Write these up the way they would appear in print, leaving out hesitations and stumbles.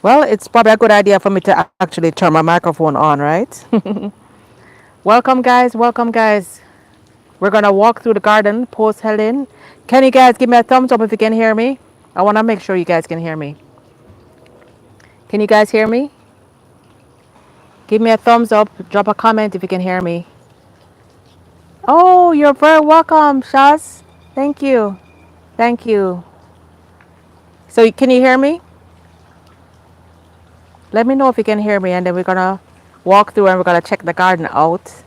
Well, it's probably a good idea for me to actually turn my microphone on, right? Welcome, guys. Welcome, guys. We're gonna walk through the garden post Helen. Can you guys give me a thumbs up if you can hear me? I want to make sure you guys can hear me. Can you guys hear me? Give me a thumbs up. Drop a comment if you can hear me. Oh, you're very welcome, Shaz. Thank you. Thank you. So, can you hear me? Let me know if you can hear me, and then we're gonna walk through and we're gonna check the garden out.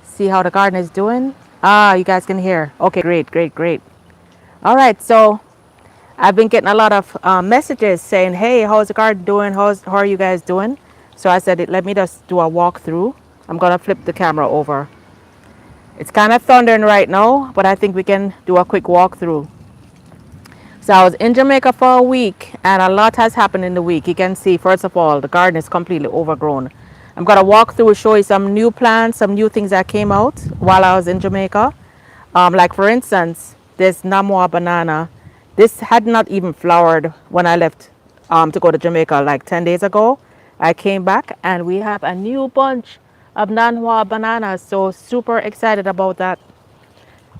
See how the garden is doing. Ah, you guys can hear. Okay, great, great, great. All right, so I've been getting a lot of messages saying, "Hey, how's the garden doing? How are you guys doing?" So I said, "Let me just do a walkthrough." I'm gonna flip the camera over. It's kind of thundering right now, but I think we can do a quick walkthrough. So I was in Jamaica for a week, and a lot has happened in the week. You can see, first of all, the garden is completely overgrown. I'm gonna walk through, show you some new plants, some new things that came out while I was in Jamaica. Like for instance, this Namwa banana. This had not even flowered when I left to go to Jamaica like 10 days ago. I came back and we have a new bunch of Nanhua bananas. So super excited about that.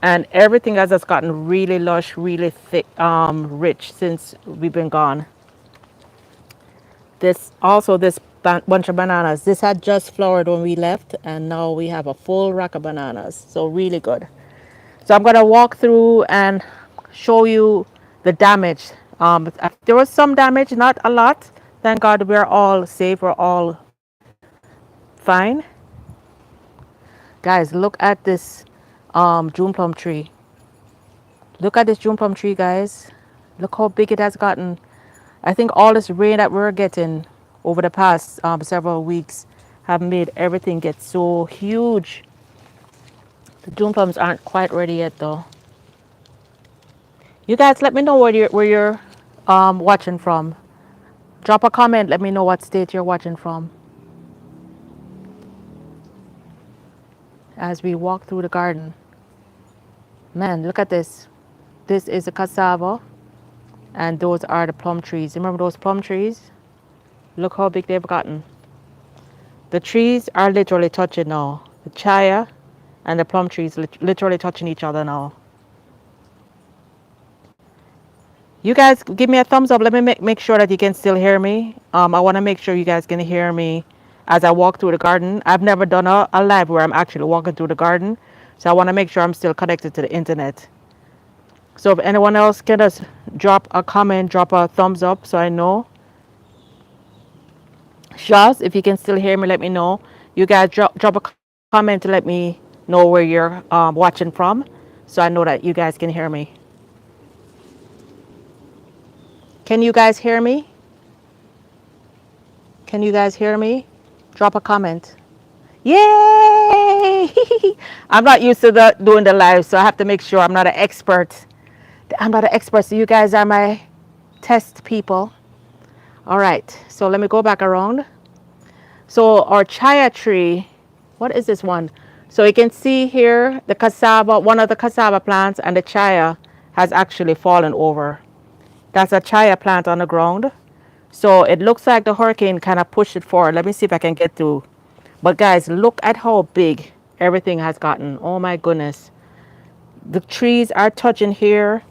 And everything has just gotten really lush, really thick, rich since we've been gone. This bunch of bananas. This had just flowered when we left, and now we have a full rack of bananas. So really good. So I'm gonna walk through and show you the damage. There was some damage, not a lot. Thank God we're all safe. We're all fine. Guys, look at this June plum tree. Look at this June plum tree, guys. Look how big it has gotten. I think all this rain that we're getting over the past several weeks have made everything get so huge. The June plums aren't quite ready yet, though. You guys, let me know where you're watching from. Drop a comment. Let me know what state you're watching from as we walk through the garden. Man, look at this. This is a cassava, and those are the plum trees. Remember those plum trees? Look how big they've gotten. The trees are literally touching now. The chaya and the plum trees literally touching each other now. You guys give me a thumbs up. Let me make sure that you can still hear me. I want to make sure you guys can hear me as I walk through the garden. I've never done a live where I'm actually walking through the garden. So I want to make sure I'm still connected to the internet. So if anyone else can just drop a comment, drop a thumbs up so I know. Shaz, if you can still hear me, let me know. You guys drop a comment to let me know where you're watching from so I know that you guys can hear me. Can you guys hear me? Can you guys hear me? Drop a comment. Yay! I'm not used to doing the live, so I have to make sure I'm not an expert. I'm not an expert, so you guys are my test people. All right, so let me go back around. So our chaya tree, what is this one? So you can see here the cassava, one of the cassava plants, and the chaya has actually fallen over. That's a chaya plant on the ground. So it looks like the hurricane kind of pushed it forward. Let me see if I can get through. But guys, look at how big everything has gotten. Oh my goodness. The trees are touching here.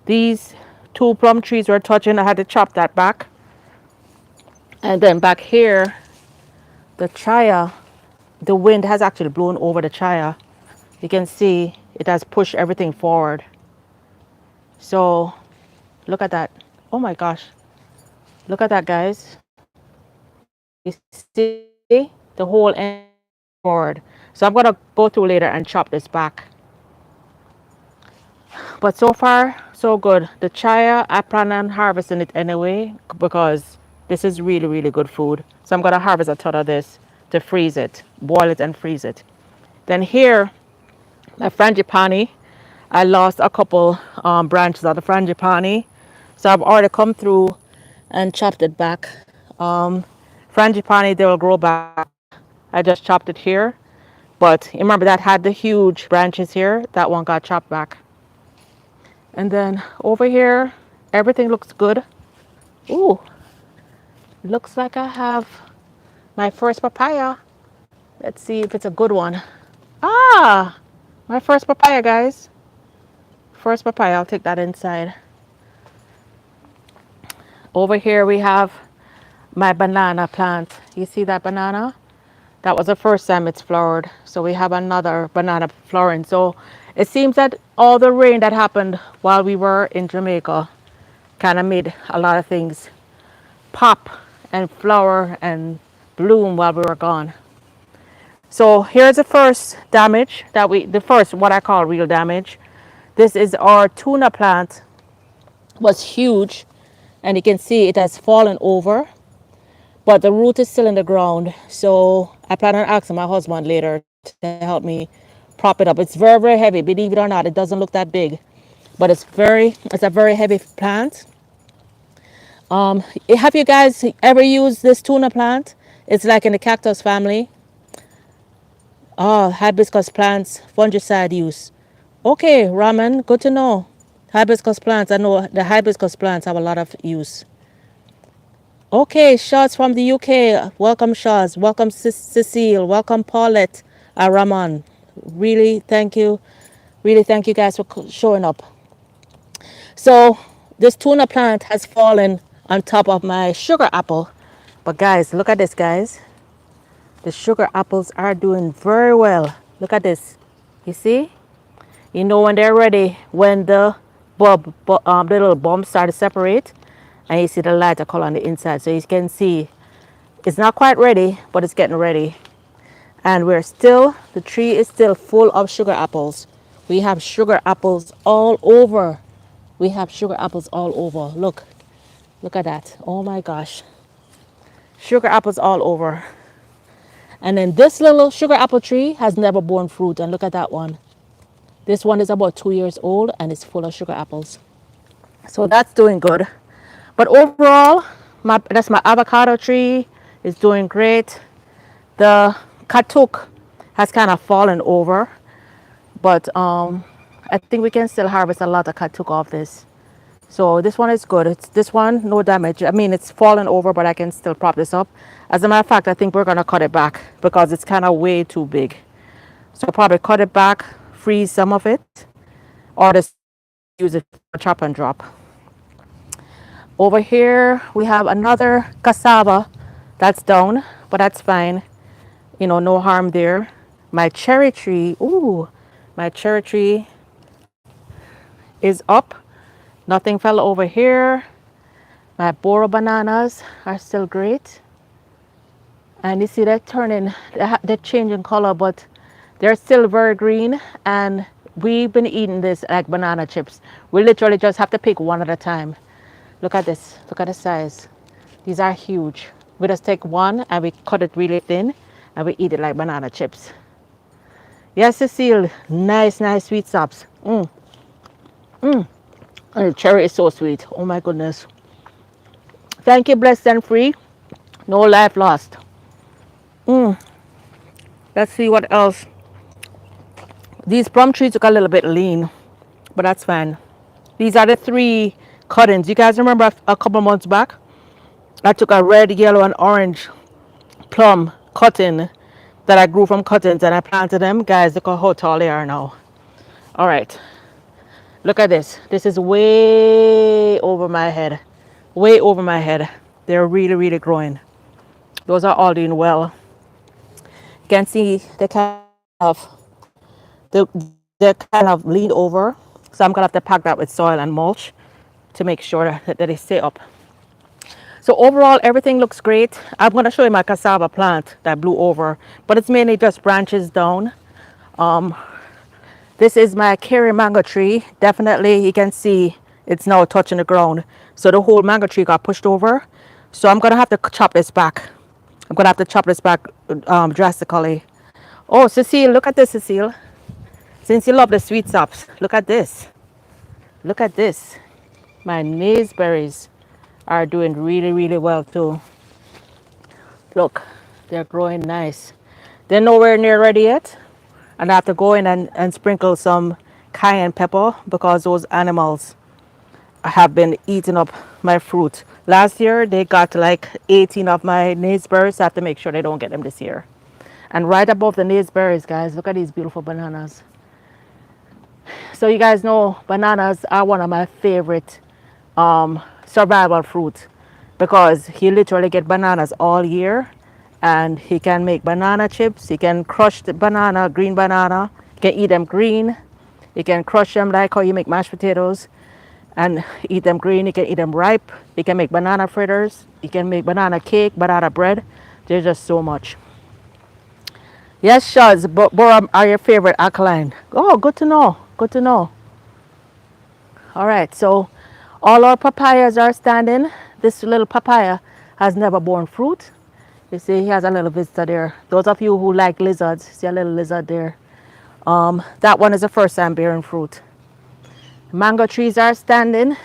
These two plum trees were touching. I had to chop that back. And then back here, the chaya, the wind has actually blown over the chaya. You can see it has pushed everything forward. So look at that. Oh my gosh. Look at that, guys. You see the whole end forward. So I'm gonna go through later and chop this back. But so far, so good. The chaya, I plan on harvesting it anyway because this is really, really good food. So I'm gonna harvest a ton of this to freeze it, boil it and freeze it. Then here, my frangipani, I lost a couple branches of the frangipani. So I've already come through and chopped it back. Frangipani, they will grow back. I just chopped it here. But remember that had the huge branches here. That one got chopped back. And then over here, everything looks good. Ooh, Looks like I have my first papaya. Let's see if it's a good one. Ah, my first papaya, guys. First papaya. I'll take that inside. Over here we have my banana plant. You see that banana? That was the first time it's flowered. So we have another banana flowering. So it seems that all the rain that happened while we were in Jamaica kind of made a lot of things pop and flower and bloom while we were gone. So here's the first damage the first what I call real damage. This is our tuna plant. Was huge, and you can see it has fallen over, but the root is still in the ground. So I plan on asking my husband later to help me prop it up. It's very, very heavy. Believe it or not, it doesn't look that big, but it's a very heavy plant. Have you guys ever used this tuna plant? It's like in the cactus family. Oh, hibiscus plants, fungicide use. Okay, Raman, good to know. Hibiscus plants, I know the hibiscus plants have a lot of use. Okay, shots from the UK. Welcome, shots. Welcome, Cecile. Welcome, Paulette. Raman. Really, thank you. Really, thank you guys for showing up. So, this tuna plant has fallen on top of my sugar apple. But guys, look at this, guys. The sugar apples are doing very well. Look at this. You see? You know when they're ready, when the the little bulbs start to separate, and you see the lighter color on the inside. So you can see it's not quite ready, but it's getting ready. And the tree is still full of sugar apples. We have sugar apples all over. We have sugar apples all over. Look at that. Oh my gosh. Sugar apples all over. And then this little sugar apple tree has never borne fruit. And look at that one. This one is about 2 years old and it's full of sugar apples. So that's doing good. But overall, that's my avocado tree is doing great. The katuk has kind of fallen over, but I think we can still harvest a lot of katuk off this. So this one is good. It's this one, no damage. I mean, it's fallen over, but I can still prop this up. As a matter of fact, I think we're gonna cut it back because it's kind of way too big. So probably cut it back, freeze some of it, or just use it for chop and drop. Over here, we have another cassava that's down, but that's fine. You know, no harm there. My cherry tree, ooh, my cherry tree is up. Nothing fell over here. My Boro bananas are still great. And you see they're they're changing color, but they're still very green. And we've been eating this like banana chips. We literally just have to pick one at a time. Look at this. Look at the size. These are huge. We just take one and we cut it really thin and we eat it like banana chips. Yes, Cecile. Nice, nice sweet sops. And the cherry is so sweet. Oh my goodness. Thank you, blessed and free. No life lost. Let's see what else. These plum trees look a little bit lean, but that's fine. These are the 3 cuttings. You guys remember a couple months back? I took a red, yellow, and orange plum cutting that I grew from cuttings and I planted them. Guys, look how tall they are now. All right. Look at this. This is way over my head. Way over my head. They're really, really growing. Those are all doing well. You can see they're kind of leaned over. So I'm gonna have to pack that with soil and mulch to make sure that they stay up. So overall, everything looks great. I'm gonna show you my cassava plant that blew over, but it's mainly just branches down. This is my Kerry mango tree. Definitely, you can see it's now touching the ground. So the whole mango tree got pushed over. So I'm gonna have to chop this back. I'm gonna have to chop this back drastically. Oh, Cecile, look at this, Cecile. Since you love the sweet sops, look at this. Look at this. My maize berries are doing really, really well too. Look, they're growing nice. They're nowhere near ready yet. And I have to go in and sprinkle some cayenne pepper because those animals have been eating up my fruit. Last year they got like 18 of my naseberries. I have to make sure they don't get them this year. And right above the naseberries, guys, look at these beautiful bananas. So you guys know bananas are one of my favorite survival fruits because you literally get bananas all year, and he can make banana chips. He can crush the banana, green banana. You can eat them green. You can crush them like how you make mashed potatoes and eat them green. You can eat them ripe. You can make banana fritters. You can make banana cake, banana bread. There's just so much. Yes, Shaz, boron are your favorite alkaline. Oh, good to know. Good to know. All right, so all our papayas are standing. This little papaya has never borne fruit. You see, he has a little visitor there. Those of you who like lizards, see a little lizard there. That one is the first time bearing fruit. Mango trees are standing.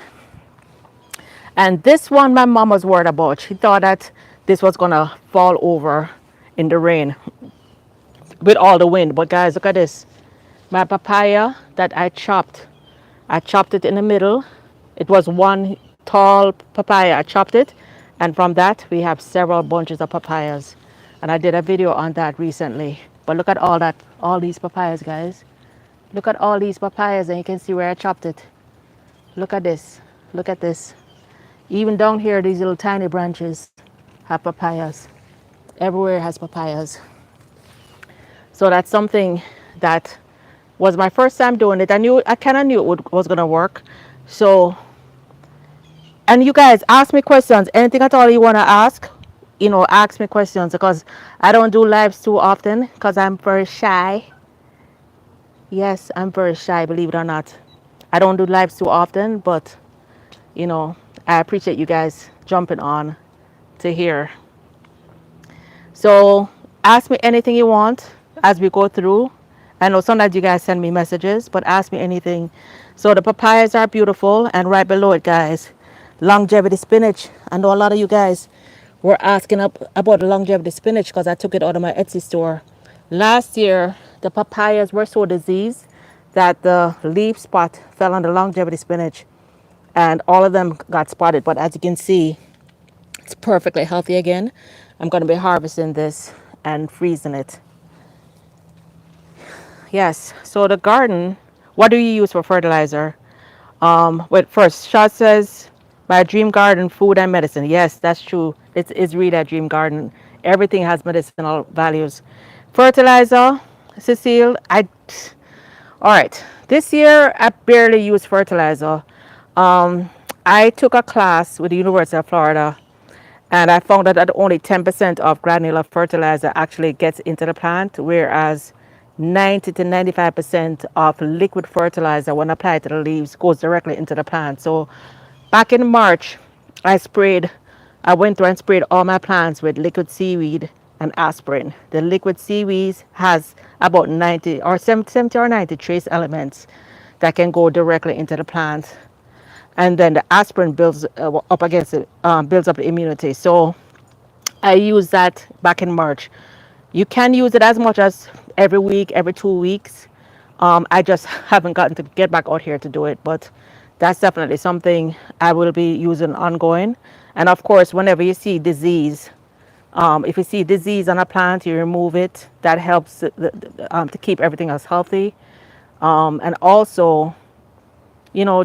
And this one my mom was worried about. She thought that this was gonna fall over in the rain with all the wind. But guys, look at this. My papaya that I chopped it in the middle. It was one tall papaya. I chopped it, and from that we have several bunches of papayas. And I did a video on that recently. But look at all these papayas, guys. Look at all these papayas, and you can see where I chopped it. Look at this. Look at this. Even down here, these little tiny branches have papayas. Everywhere has papayas. So that's something that was my first time doing it. I kind of knew was gonna work. So, and you guys ask me questions. Anything at all you wanna ask, ask me questions because I don't do lives too often because I'm very shy. Yes, I'm very shy. Believe it or not, I don't do lives too often, but you know, I appreciate you guys jumping on to hear. So ask me anything you want as we go through. I know sometimes you guys send me messages, but ask me anything. So the papayas are beautiful, and right below it, guys, longevity spinach. I know a lot of you guys were asking about the longevity spinach because I took it out of my Etsy store. Last year, the papayas were so diseased that the leaf spot fell on the longevity spinach, and all of them got spotted. But as you can see, it's perfectly healthy again. I'm going to be harvesting this and freezing it. Yes, so the garden, what do you use for fertilizer? Wait, first, Shah says, my dream garden, food and medicine. Yes, that's true. It's really a dream garden. Everything has medicinal values. Fertilizer, Cecile, all right. This year, I barely use fertilizer. I took a class with the University of Florida, and I found out that only 10% of granular fertilizer actually gets into the plant, whereas 90 to 95% of liquid fertilizer, when applied to the leaves, goes directly into the plant. So back in March, I went through and sprayed all my plants with liquid seaweed and aspirin. The liquid seaweed has about 90 or 70 or 90 trace elements that can go directly into the plant, and then the aspirin builds up against it, builds up the immunity. So I used that back in March. You can use it as much as every week, every 2 weeks. I just haven't gotten to get back out here to do it, but that's definitely something I will be using ongoing. And of course, whenever you see disease, if you see disease on a plant, you remove it. That helps to keep everything else healthy. And also,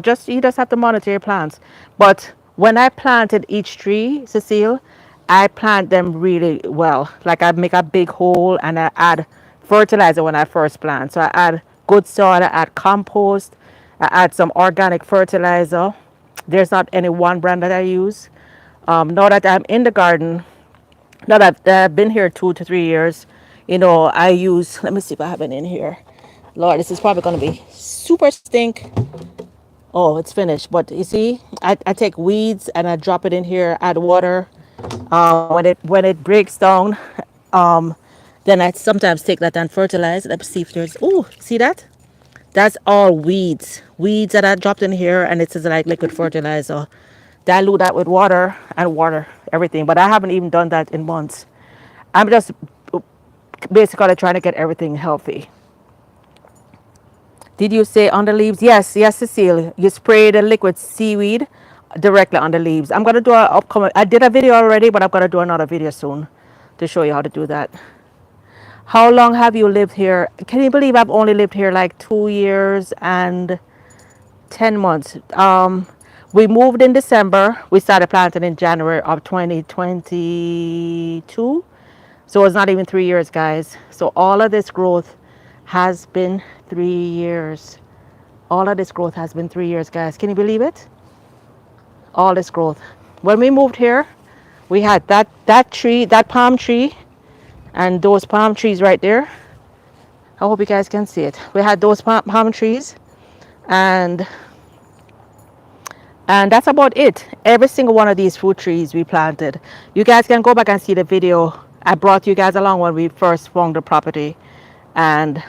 just you just have to monitor your plants. But when I planted each tree, Cecile, I plant them really well. Like I make a big hole and I add fertilizer when I first plant. So I add good soil, I add compost, I add some organic fertilizer. There's not any one brand that I use. Now that I'm in the garden, now that I've been here 2 to 3 years, I use, let me see if I have it in here. Lord, this is probably going to be super stink. Oh, it's finished. But you see, I take weeds and I drop it in here, add water. When it breaks down, um, then I sometimes take that and fertilize. Let's see if there's, oh, see that? That's all weeds. Weeds that I dropped in here, and it's like liquid fertilizer. Dilute that with water and water everything. But I haven't even done that in months. I'm just basically trying to get everything healthy. Did you say on the leaves? Yes, yes, Cecile. You spray the liquid seaweed directly on the leaves. I'm gonna do a upcoming. I did a video already, but I'm gonna do another video soon to show you how to do that. How long have you lived here? Can you believe I've only lived here like 2 years and 10 months? We moved in December. We started planting in January of 2022. So it's not even 3 years, guys. So all of this growth has been 3 years. All of this growth has been 3 years, guys. Can you believe it? All this growth. When we moved here, we had that tree, that palm tree, and those palm trees right there. I hope you guys can see it. We had those palm trees, and that's about it. Every single one of these fruit trees we planted. You guys can go back and see the video. I brought you guys along when we first found the property, and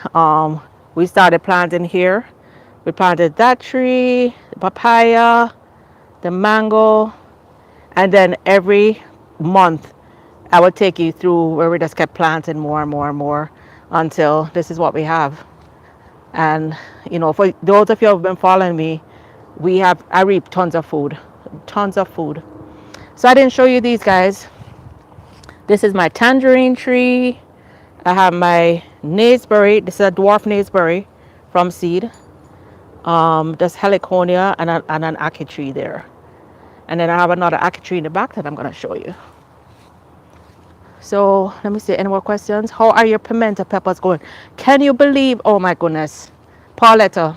we started planting here. We planted that tree, the papaya, the mango, and then every month I would take you through where we just kept planting more and more and more until this is what we have. And you know, for those of you who have been following me, I reap tons of food, tons of food. So I didn't show you these, guys. This is my tangerine tree. I have my naseberry. This is a dwarf naseberry from seed. There's heliconia and an ackee tree there. And then I have another ackee tree in the back that I'm going to show you. So let me see, any more questions? How are your pimento peppers going? Can you believe, oh my goodness, Paulette, I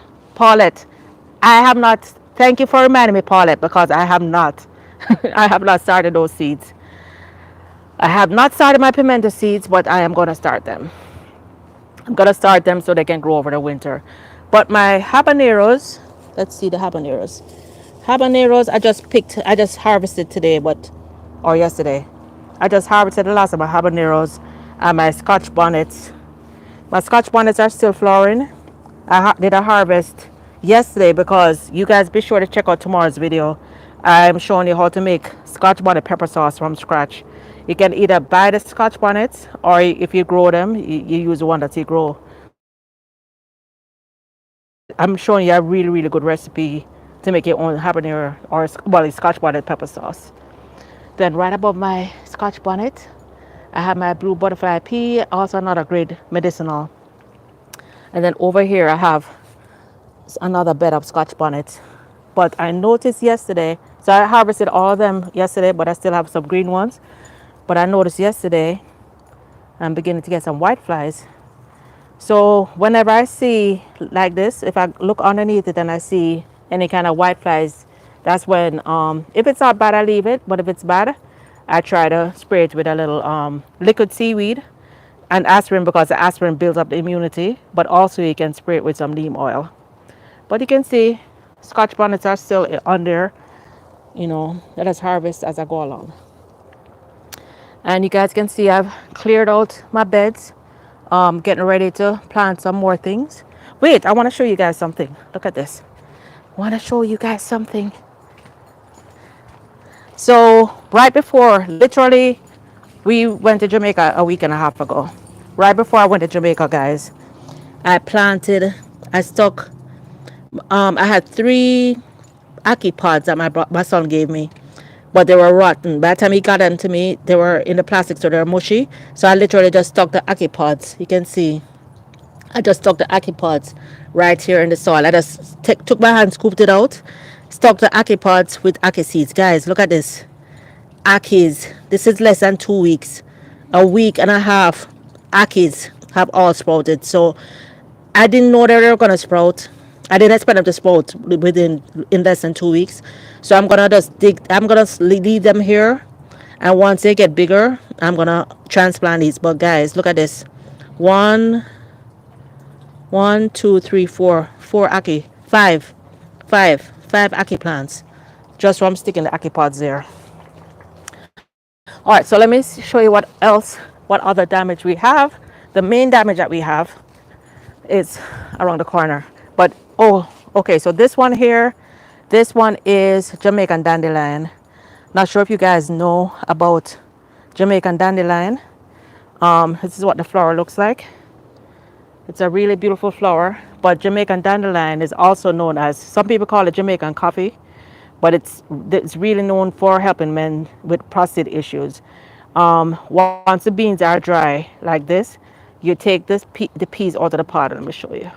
have not, thank you for reminding me, Paulette, because I have not, I have not started those seeds. I have not started my pimento seeds, but I am going to start them. I'm going to start them so they can grow over the winter. But my habaneros, let's see the habaneros. Habaneros, I just harvested today, or yesterday. I just harvested the last of my habaneros and my scotch bonnets. My scotch bonnets are still flowering. I did a harvest yesterday because you guys be sure to check out tomorrow's video. I'm showing you how to make scotch bonnet pepper sauce from scratch. You can either buy the scotch bonnets, or if you grow them, you use the one that you grow. I'm showing you a really, really good recipe to make your own habanero or scotch bonnet pepper sauce. Then right above my scotch bonnet, I have my blue butterfly pea, also another great medicinal. And then over here I have another bed of scotch bonnets. But I noticed yesterday, so I harvested all of them yesterday, but I still have some green ones. But I noticed yesterday I'm beginning to get some white flies. So whenever I see like this, if I look underneath it and I see any kind of white flies, that's when, if it's not bad, I leave it. But if it's bad, I try to spray it with a little liquid seaweed and aspirin, because the aspirin builds up the immunity. But also you can spray it with some neem oil. But you can see scotch bonnets are still on there. You know, let us harvest as I go along. And you guys can see I've cleared out my beds. Getting ready to plant some more things. Wait, I want to show you guys something. Look at this. I want to show you guys something. So right before, literally, we went to Jamaica a week and a half ago. Right before I went to Jamaica, guys, I had 3 ackee pods that my son gave me, but they were rotten. By the time he got them to me, they were in the plastic, so they were mushy. So I literally just stuck the ackee pods. You can see, I just stuck the ackee pods right here in the soil. I just took my hand, scooped it out, stuck the ackee pods with ackee seeds. Guys, look at this. Ackees. This is less than 2 weeks. A week and a half. Ackees have all sprouted. So I didn't know that they were gonna sprout. I didn't expect them to sprout in less than 2 weeks. So I'm gonna leave them here, and once they get bigger, I'm gonna transplant these. But guys, look at this. 1, 2, 3, 4 ackee, 5 ackee plants, just from sticking the ackee pods there. All right, so let me show you what other damage we have. The main damage that we have is around the corner. But okay, so this one here, this one is Jamaican dandelion. Not sure if you guys know about Jamaican dandelion. This is what the flower looks like. It's a really beautiful flower, but Jamaican dandelion is also known as, some people call it Jamaican coffee, but it's really known for helping men with prostate issues. Once the beans are dry like this, you take the peas out of the pot. Let me show you.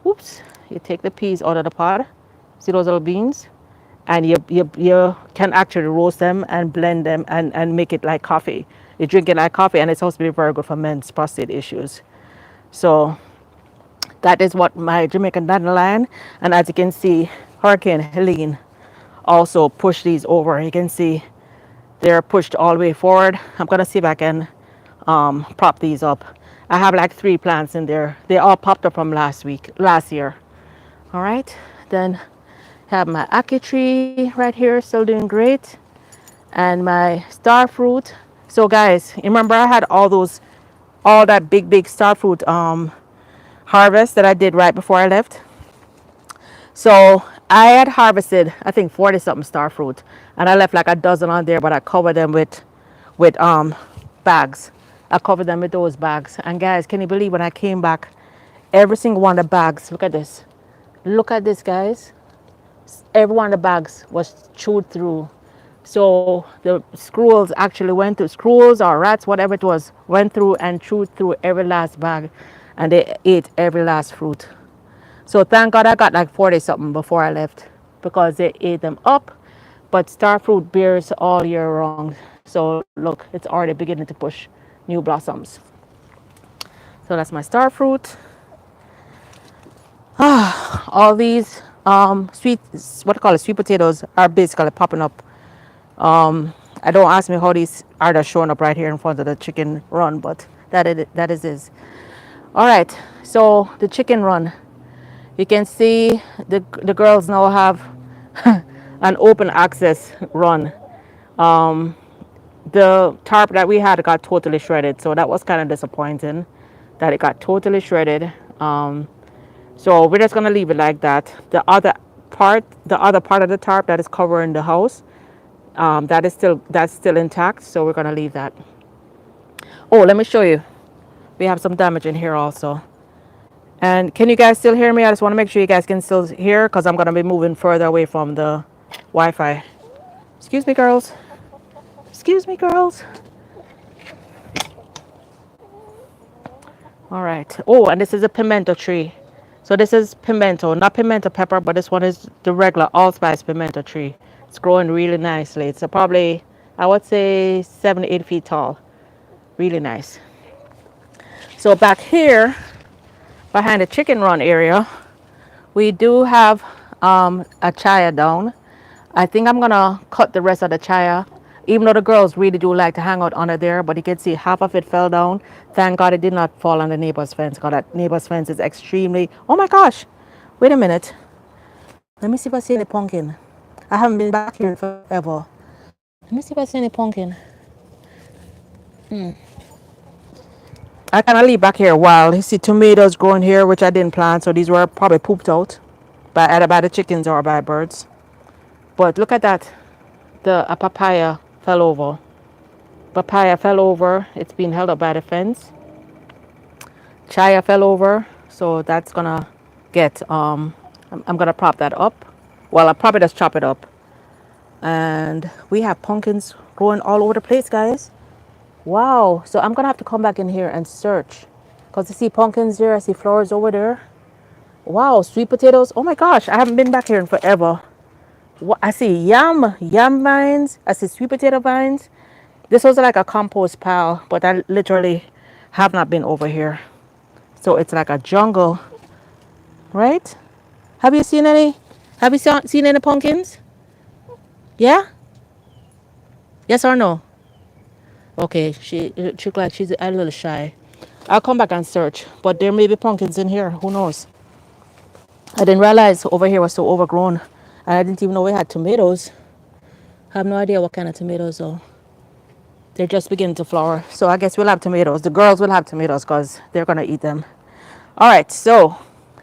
Oops. You take the peas out of the pot. See those little beans? And you can actually roast them and blend them and make it like coffee. You drink it like coffee, and it's supposed to be very good for men's prostate issues. So that is what my Jamaican dandelion. And as you can see, Hurricane Helene also pushed these over. You can see they're pushed all the way forward. I'm gonna see if I can prop these up. I have like 3 plants in there. They all popped up from last year. All right, then have my ackee tree right here, still doing great, and my star fruit. So guys, remember I had all that big star fruit harvest that I did right before I left. So I had harvested, I think 40 something star fruit, and I left like a dozen on there, but I covered them with bags. I covered them with those bags. And guys, can you believe when I came back, every single one of the bags, look at this. Look at this, guys. Every one of the bags was chewed through. So the squirrels actually went through, squirrels or rats, whatever it was, went through and chewed through every last bag, and they ate every last fruit. So thank God I got like 40 something before I left, because they ate them up. But star fruit bears all year round. So look, it's already beginning to push new blossoms. So that's my star fruit. All these sweet, what I call it, sweet potatoes are basically popping up. I don't ask me how these are just showing up right here in front of the chicken run, but that is. All right, so the chicken run. You can see the girls now have an open access run. The tarp that we had got totally shredded, so that was kind of disappointing that it got totally shredded. So we're just gonna leave it like that. The other part of the tarp that is covering the house, that's still intact. So we're gonna leave that. Oh, let me show you. We have some damage in here also. And can you guys still hear me? I just want to make sure you guys can still hear, because I'm gonna be moving further away from the Wi-Fi. Excuse me, girls. Excuse me, girls. All right. Oh, and this is a pimento tree. So this is pimento, not pimento pepper, but this one is the regular allspice pimento tree. It's growing really nicely. It's probably, I would say, 7 to 8 feet tall. Really nice. So back here, behind the chicken run area, we do have a chaya down. I think I'm gonna cut the rest of the chaya, even though the girls really do like to hang out under there, but you can see half of it fell down. Thank God it did not fall on the neighbor's fence, because that neighbor's fence is extremely, oh my gosh, wait a minute. Let me see if I see any pumpkin. I haven't been back here forever. Let me see if I see any pumpkin. I kind of leave back here a while. You see tomatoes growing here, which I didn't plant, so these were probably pooped out by either by the chickens or by birds. But look at that. A papaya fell over. Papaya fell over. It's being held up by the fence. Chaya fell over, so that's gonna get I'm gonna prop that up. Well, I'll probably just chop it up. And we have pumpkins growing all over the place, guys. Wow. So I'm gonna have to come back in here and search, because I see pumpkins there, I see flowers over there. Wow, sweet potatoes. Oh my gosh, I haven't been back here in forever. What, I see yam vines. I see sweet potato vines. This was like a compost pile, but I literally have not been over here. So it's like a jungle, right? Have you seen any? Have you seen any pumpkins? Yeah? Yes or no? Okay, she looks like she's a little shy. I'll come back and search, but there may be pumpkins in here. Who knows? I didn't realize over here was so overgrown. And I didn't even know we had tomatoes. I have no idea what kind of tomatoes though. They're just beginning to flower. So I guess we'll have tomatoes. The girls will have tomatoes because they're going to eat them. All right, so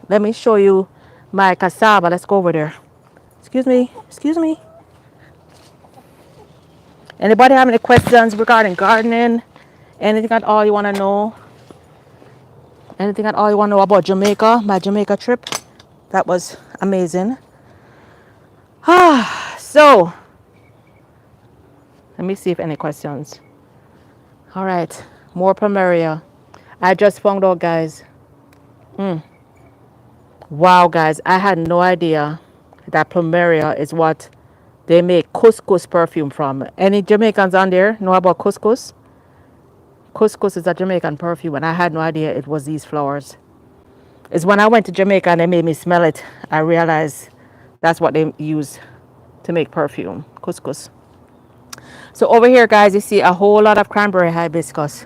let me show you my cassava. Let's go over there. Excuse me. Excuse me. Anybody have any questions regarding gardening? Anything at all you want to know? Anything at all you want to know about Jamaica? My Jamaica trip? That was amazing. So, let me see if any questions. All right, more Pomeria. I just found out, guys. Wow, guys, I had no idea that Plumeria is what they make couscous perfume from. Any Jamaicans on there know about couscous? Couscous is a Jamaican perfume, and I had no idea it was these flowers. It's when I went to Jamaica and they made me smell it, I realized that's what they use to make perfume, couscous. So over here, guys, you see a whole lot of cranberry hibiscus.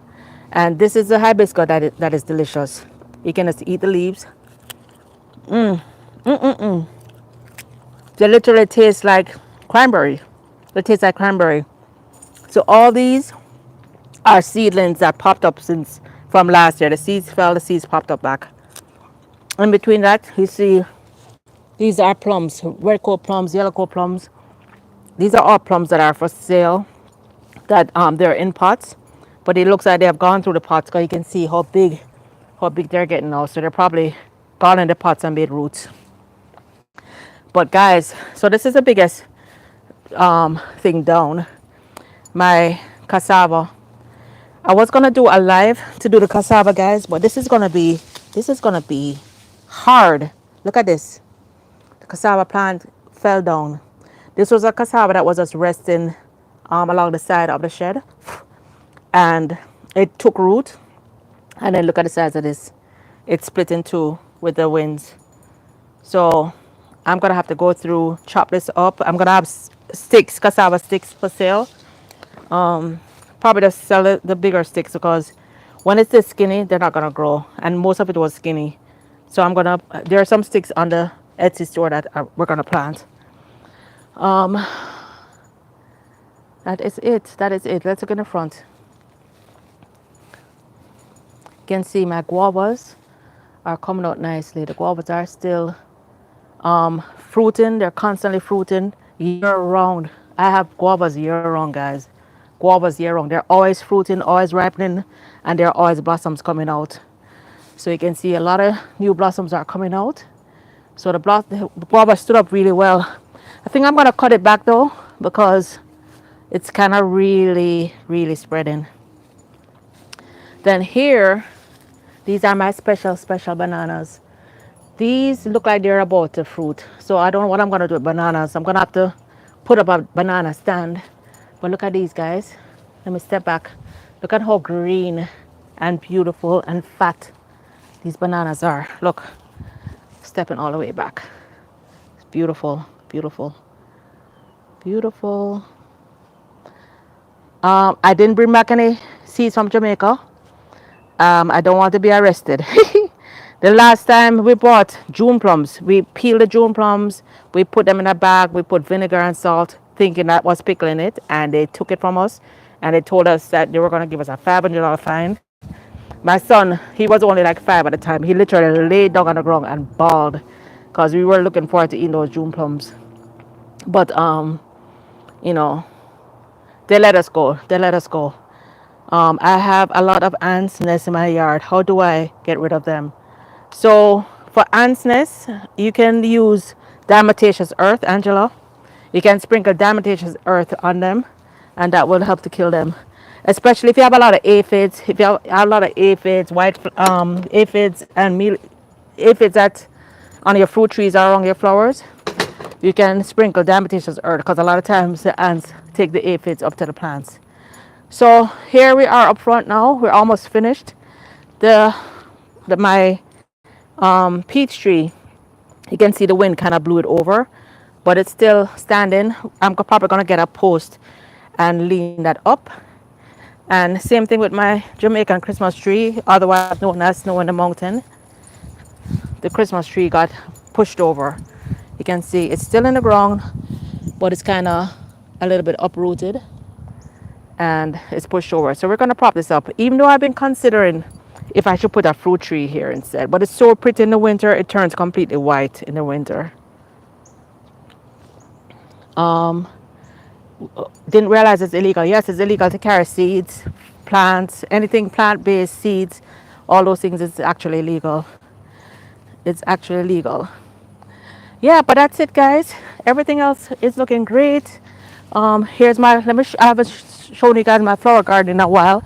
And this is the hibiscus that is delicious. You can just eat the leaves. They literally taste like cranberry. They taste like cranberry. So all these are seedlings that popped up since from last year. The seeds fell, the seeds popped up back. In between that, you see these are plums, red coat plums, yellow coat plums. These are all plums that are for sale. That they're in pots, but it looks like they have gone through the pots because you can see how big they're getting now. So they're probably gone in the pots and made roots. But guys, so this is the biggest thing down. My cassava. I was gonna do a live to do the cassava, guys, but this is gonna be hard. Look at this. The cassava plant fell down. This was a cassava that was just resting along the side of the shed, and it took root. And then look at the size of this. It split in two with the winds. So I'm gonna have to go through, chop this up. I'm gonna have sticks, cassava sticks for sale. Probably just sell the bigger sticks because when it's this skinny, they're not gonna grow. And most of it was skinny. So there are some sticks on the Etsy store that we're gonna plant. That is it. Let's look in the front. You can see my guavas are coming out nicely. The guavas are still fruiting. They're constantly fruiting year round. I have guavas year round, guys. Guavas year round. They're always fruiting, always ripening, and there are always blossoms coming out. So you can see a lot of new blossoms are coming out. So the guava stood up really well. I think I'm gonna cut it back though because it's kind of really spreading. Then here, these are my special bananas. These look like they're about to fruit. So I don't know what I'm gonna do with bananas. I'm gonna have to put up a banana stand. But look at these, guys. Let me step back. Look at how green and beautiful and fat these bananas are. Look, stepping all the way back. It's beautiful. I didn't bring back any seeds from Jamaica. I don't want to be arrested. The last time we bought June plums, we peeled the June plums, we put them in a bag, we put vinegar and salt, thinking that was pickling it, and they took it from us, and they told us that they were going to give us a $500 fine. My son, he was only like 5 at the time. He literally laid down on the ground and bawled because we were looking forward to eating those June plums. But you know, they let us go. I have a lot of ants nests in my yard. How do I get rid of them? So for ants nests, you can use diatomaceous earth, Angela. You can sprinkle diatomaceous earth on them, and that will help to kill them. Especially if you have a lot of aphids. If you have a lot of aphids, white aphids and aphids that on your fruit trees or on your flowers, you can sprinkle diatomaceous earth because a lot of times the ants take the aphids up to the plants. So here we are up front now. We're almost finished. My peach tree, you can see the wind kind of blew it over, but it's still standing. I'm probably gonna get a post and lean that up. And same thing with my Jamaican Christmas tree, otherwise known as Snow in the Mountain. The Christmas tree got pushed over. You can see it's still in the ground, but it's kind of a little bit uprooted and it's pushed over. So we're going to prop this up, even though I've been considering if I should put a fruit tree here instead. But it's so pretty in the winter, it turns completely white in the winter. Didn't realize it's illegal. Yes, it's illegal to carry seeds, plants, anything plant-based seeds all those things is actually legal. It's actually legal. Yeah, but that's it, guys. Everything else is looking great. Here's my, I haven't shown you guys my flower garden in a while.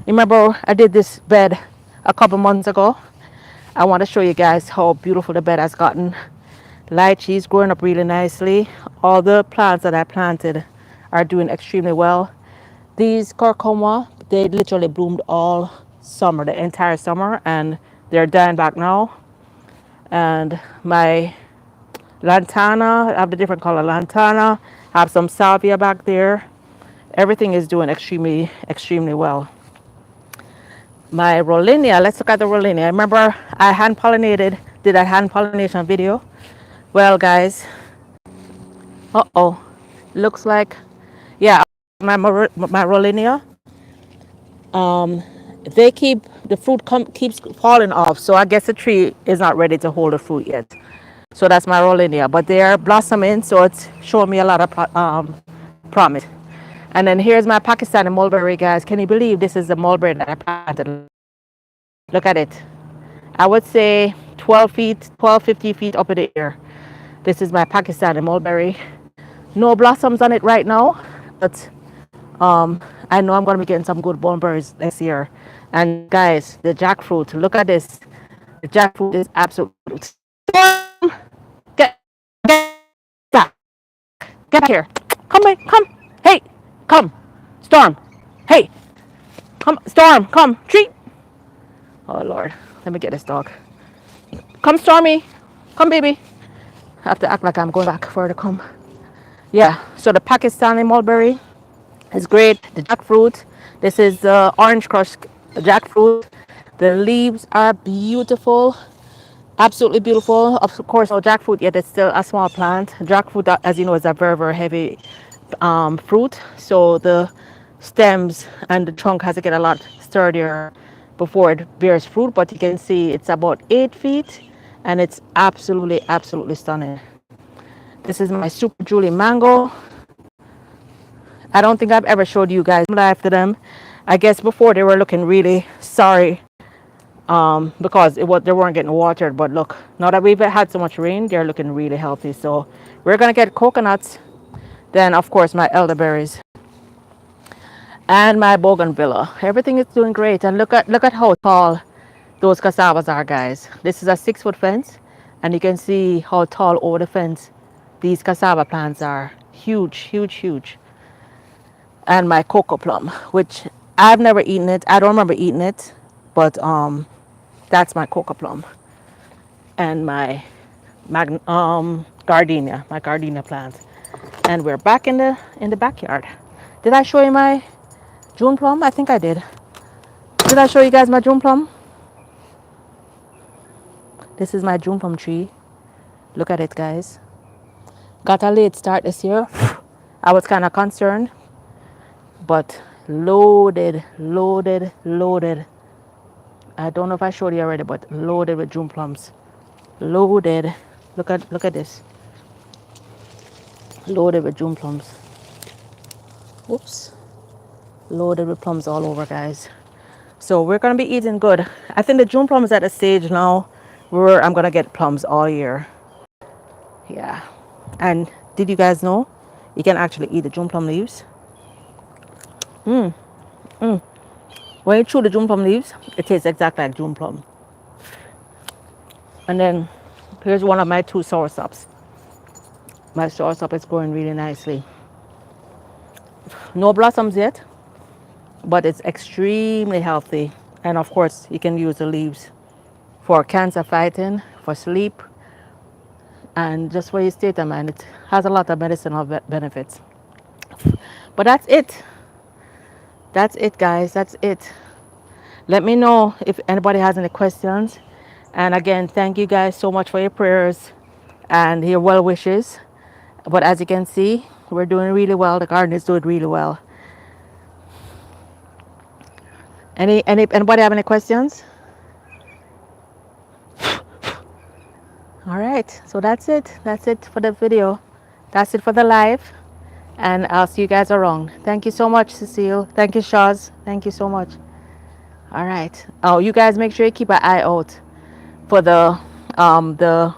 Remember, I did this bed a couple months ago. I want to show you guys how beautiful the bed has gotten. Lychee's growing up really nicely. All the plants that I planted are doing extremely well. These curcuma, they literally bloomed all summer, the entire summer, and they're dying back now. And my lantana, I have the different color lantana. I have some salvia back there. Everything is doing extremely, extremely well. My rollinia, let's look at the rollinia. Remember, I hand pollinated, did a hand pollination video. Well, guys, looks like, yeah, my rollinia, they keep, the fruit keeps falling off. So I guess the tree is not ready to hold the fruit yet. So that's my rollinia, but they are blossoming, so it's showing me a lot of promise. And then here's my Pakistani mulberry, guys. Can you believe this is the mulberry that I planted? Look at it. I would say 12 feet, 12, 50 feet up in the air. This is my Pakistani mulberry. No blossoms on it right now, but I know I'm going to be getting some good mulberries next year. And guys, the jackfruit, look at this. The jackfruit is absolutely. Get back here. Come here. Come. Hey. Come. Storm. Hey. Come. Storm. Come. Treat. Oh, Lord. Let me get this dog. Come, Stormy. Come, baby. I have to act like I'm going back for her to come. Yeah. So the Pakistani mulberry is great. The jackfruit. This is the orange crush jackfruit. The leaves are beautiful. Absolutely beautiful. Of course, no jackfruit yet. It's still a small plant. Jackfruit, as you know, is a very, very heavy fruit. So the stems and the trunk has to get a lot sturdier before it bears fruit. But you can see it's about 8 feet and it's absolutely, absolutely stunning. This is my Super Julie mango. I don't think I've ever showed you guys live to them. I guess before they were looking really sorry because they weren't getting watered, but look, now that we've had so much rain, they're looking really healthy. So we're gonna get coconuts, then of course my elderberries and my bougainvillea. Everything is doing great, and look at how tall those cassavas are, guys. This is a 6-foot fence, and you can see how tall over the fence these cassava plants are. Huge, huge, huge. And my cocoa plum, which I've never eaten it. I don't remember eating it, but that's my cocoa plum. And my gardenia, my gardenia plant. And we're back in the backyard. Did I show you my June plum? I think I did. Did I show you guys my June plum? This is my June plum tree. Look at it, guys. Got a late start this year. I was kind of concerned, but loaded. I don't know if I showed you already, but loaded with June plums. Loaded. Look at this. Loaded with June plums. Oops. Loaded with plums all over, guys. So we're gonna be eating good. I think the June plum is at a stage now where I'm gonna get plums all year. Yeah. And did you guys know you can actually eat the June plum leaves? When you chew the June plum leaves, it tastes exactly like June plum. And then here's one of my 2 soursops. My soursop is growing really nicely. No blossoms yet, but it's extremely healthy. And of course, you can use the leaves for cancer fighting, for sleep, and just for your state of mind. It has a lot of medicinal benefits. But that's it. That's it, guys. That's it. Let me know if anybody has any questions. And again, thank you guys so much for your prayers and your well wishes. But as you can see, we're doing really well. The garden is doing really well. Anybody have any questions? All right, so that's it. That's it for the video. That's it for the live. And I'll see you guys around. Thank you so much, Cecile. Thank you, Shaz. Thank you so much. All right. Oh, you guys make sure you keep an eye out for the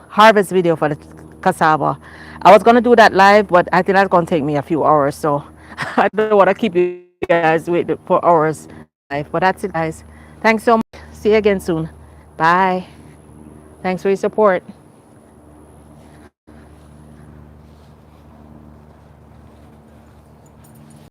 harvest video for the cassava. I was gonna do that live, but I think that's gonna take me a few hours, so I don't want to keep you guys waiting for hours live. But that's it, guys. Thanks so much. See you again soon. Bye. Thanks for your support.